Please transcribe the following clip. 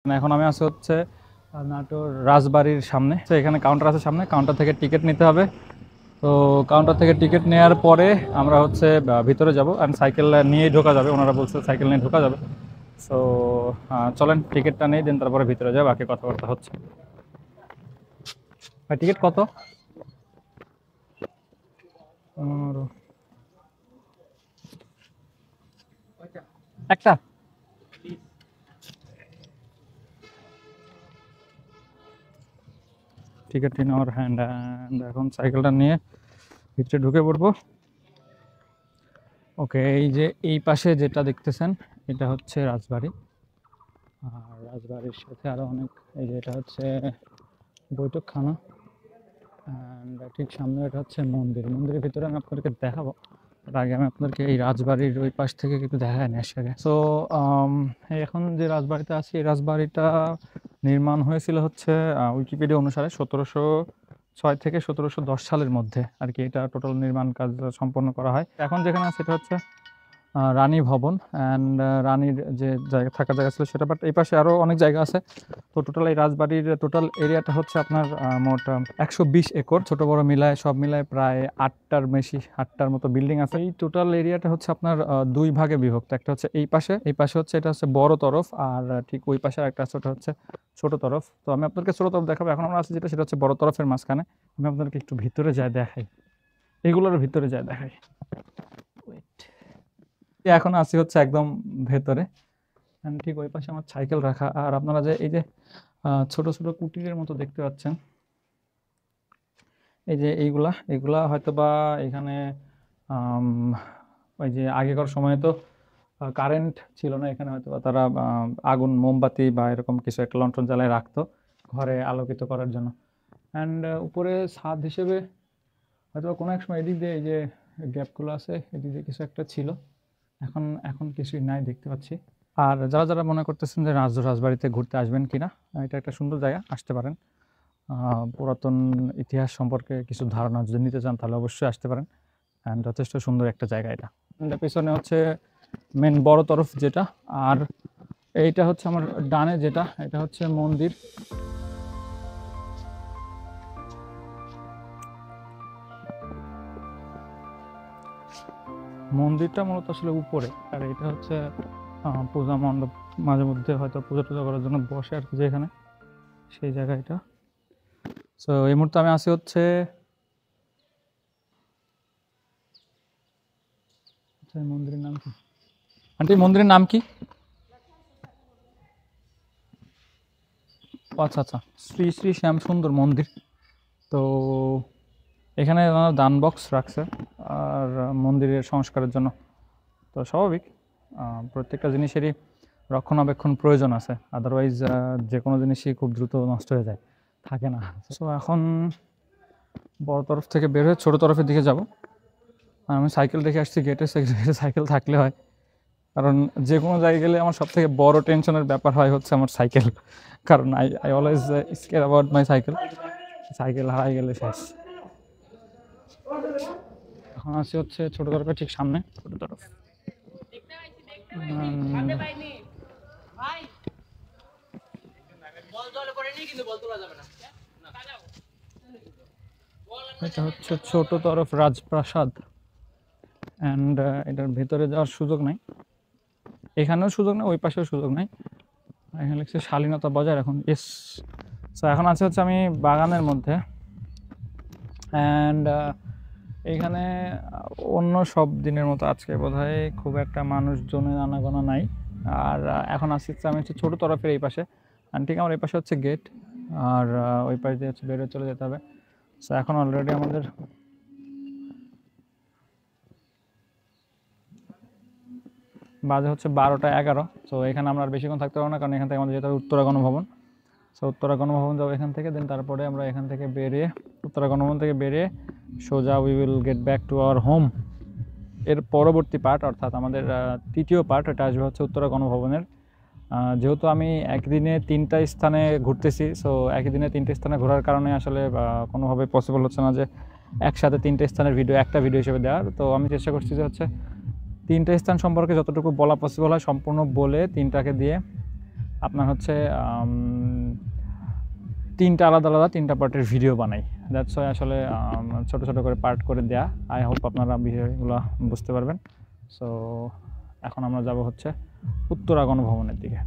এখন আমি আছি হচ্ছে নাটোর রাজবাড়ির সামনে। তো এখানে কাউন্টার আছে সামনে, কাউন্টার থেকে টিকিট নিতে হবে। তো কাউন্টার থেকে টিকিট নেওয়ার পরে আমরা হচ্ছে ভিতরে যাব, আর সাইকেল নিয়েই ঢোকা যাবে, ওনারা বলছে সাইকেল নিয়ে ঢোকা যাবে। সো চলেন টিকিটটা নেই, দেন তারপরে ভিতরে যাবো, বাকি কথাবার্তা হচ্ছে। ভাই টিকিট কত? একটা টিকিট ইন আওয়ার হ্যান্ড। এখন সাইকেলটা নিয়ে ভিতরে ঢুকে পড়বো। ওকে, এই যে এই পাশে যেটা দেখতেছেন এটা হচ্ছে রাজবাড়ি, আর রাজবাড়ির সাথে আরো অনেক, এই যে এটা হচ্ছে বৈঠকখানা, অ্যান্ড ঠিক সামনে এটা হচ্ছে মন্দির। মন্দিরের ভিতরে আমি আপনাদেরকে দেখাবো, তার আগে আমি আপনাদেরকে এই রাজবাড়ির ওই পাশ থেকে একটু দেখায় নিয়ে আসি আগে। সো এখন যে রাজবাড়িতে আছি, এই রাজবাড়িটা নির্মাণ হয়েছিল হচ্ছে উইকিপিডিয়া অনুসারে 1706 থেকে 1710 সালের মধ্যে আর কি। এটা টোটাল নির্মাণ কাজ সম্পন্ন করা হয়। এখন যেখানে আছে এটা হচ্ছে রানী ভবন, অ্যান্ড রানীর যে জায়গা, থাকার জায়গা ছিল সেটা, বাট এই পাশে আরও অনেক জায়গা আছে। তো টোটাল এই রাজবাড়ির টোটাল এরিয়াটা হচ্ছে আপনার মোট 120 একর, ছোট বড় মিলায় সব মিলায় প্রায় 8টার মতো বিল্ডিং আছে। এই টোটাল এরিয়াটা হচ্ছে আপনার দুই ভাগে বিভক্ত। একটা হচ্ছে এই পাশে হচ্ছে এটা হচ্ছে বড় তরফ, আর ঠিক ওই পাশে একটা আছে, ওটা হচ্ছে ছোট তরফ। তো আমি আপনাদেরকে ছোট তরফ দেখাবো। এখন আমরা আছি যেটা, সেটা হচ্ছে বড় তরফের মাঝখানে। আমি আপনাদেরকে একটু ভিতরে যায় দেখাই, এগুলোর ভিতরে যায় দেখাই। এখন আছি হচ্ছে একদম ভেতরে, ঠিক ওই পাশে আমার সাইকেল রাখা। আর আপনারা যে এই যে ছোট ছোট কুটিরের মতো দেখতে পাচ্ছেন, এই যে এইগুলা হয়তো বা এখানে ওই যে আগেকার সময়ে তো কারেন্ট ছিল না এখানে, হয়তো বা তারা আগুন, মোমবাতি বা এরকম কিছু একটা লণ্ঠন জ্বালায় রাখতো ঘরে আলোকিত করার জন্য। অ্যান্ড উপরে ছাদ হিসেবে হয়তো কোনো এক সময় এদিক দিয়ে এই যে গ্যাপগুলো আছে, এদিক দিয়ে কিছু একটা ছিল, এখন কিছুই নাই দেখতে পাচ্ছি। আর যারা মনে করতেছেন যে রাজবাড়িতে ঘুরতে আসবেন কিনা, এটা একটা সুন্দর জায়গা, আসতে পারেন। পুরাতন ইতিহাস সম্পর্কে কিছু ধারণা যদি নিতে চান তাহলে অবশ্যই আসতে পারেন, অ্যান্ড যথেষ্ট সুন্দর একটা জায়গা এটা। পেছনে হচ্ছে মেন বড় তরফ যেটা, আর এইটা হচ্ছে আমার ডানে যেটা, এটা হচ্ছে মন্দির। মন্দিরটা মূলত আসলে উপরে, আর এটা হচ্ছে পূজা মণ্ডপ। মাঝে মধ্যে হয়তো পূজা টুজা করার জন্য বসে আর কি, যেখানে সেই জায়গাটা। সো এই মুহূর্তে আমি আছি হচ্ছে মন্দিরের নাম কি আন্টি, মন্দিরের নাম কি? আচ্ছা আচ্ছা, শ্রী শ্রী শ্যাম সুন্দর মন্দির। তো এখানে দান বক্স রাখছে আর মন্দিরের সংস্কারের জন্য। তো স্বাভাবিক, প্রত্যেকটা জিনিসেরই রক্ষণাবেক্ষণ প্রয়োজন আছে, আদারওয়াইজ যে কোনো জিনিসই খুব দ্রুত নষ্ট হয়ে যায়, থাকে না। সো এখন বড় তরফ থেকে বের হয়ে ছোট তরফের দিকে যাব। আর আমি সাইকেল রেখে আসছি গেটে, সাইকেল থাকলে হয়, কারণ যে কোনো জায়গায় গেলে আমার সবথেকে বড় টেনশনের ব্যাপার হয় হচ্ছে আমার সাইকেল। কারণ I always scare about my cycle হারাই গেলে শেষ। এখন আছি হচ্ছে ছোট তরফের ঠিক সামনে, ছোট তরফ। এটা হচ্ছে ছোট তরফ রাজপ্রাসাদ, অ্যান্ড এটার ভেতরে যাওয়ার সুযোগ নাই, এখানেও সুযোগ নেই, ওই পাশেও সুযোগ নাই। এখানে লিখছে শালীনতা বজায় রাখুন, ইয়েস। সো এখন আছে হচ্ছে আমি বাগানের মধ্যে, অ্যান্ড এইখানে অন্য সব দিনের মতো আজকে বোধহয় খুব একটা মানুষজনের আনাগোনা নাই। আর এখন আসছি আমি হচ্ছে ছোটো তরফের এই পাশে, আর ঠিক আমার এই পাশে হচ্ছে গেট, আর ওই পাশ দিয়ে হচ্ছে বেরোয় চলে যেতে হবে। সো এখন অলরেডি আমাদের বাজে হচ্ছে 12টা 11। সো এখানে আমরা আর বেশিক্ষণ থাকতে পারবো না, কারণ এখান থেকে আমাদের যেতে হবে উত্তরা গণভবন। সো উত্তরা গণভবন যাবো এখান থেকে, দেন তারপরে আমরা এখান থেকে বেরিয়ে, উত্তরা গণভবন থেকে বেরিয়ে সোজা we will get back to our home. এর পরবর্তী পার্ট, অর্থাৎ আমাদের তৃতীয় পার্ট, এটা আসবে হচ্ছে উত্তরা গণভবনের। যেহেতু আমি একদিনে 3টা স্থানে ঘুরতেছি, সো একই দিনে 3টে স্থানে ঘোরার কারণে আসলে কোনোভাবে পসিবল হচ্ছে না যে একসাথে 3টে স্থানের ভিডিও একটা ভিডিও হিসেবে দেওয়ার। তো আমি চেষ্টা করছি যে হচ্ছে 3টে স্থান সম্পর্কে যতটুকু বলা পসিবল হয় সম্পূর্ণ বলে 3টাকে দিয়ে আপনার হচ্ছে তিনটা আলাদা আলাদা 3টা পার্টের ভিডিও বানাই। দ্যাটস ওয়াই আসলে ছোট ছোট করে পার্ট করে দেয়া। আই হোপ আপনারা বিষয়গুলো বুঝতে পারবেন। সো এখন আমরা যাব হচ্ছে উত্তরা গণভবনের দিকে।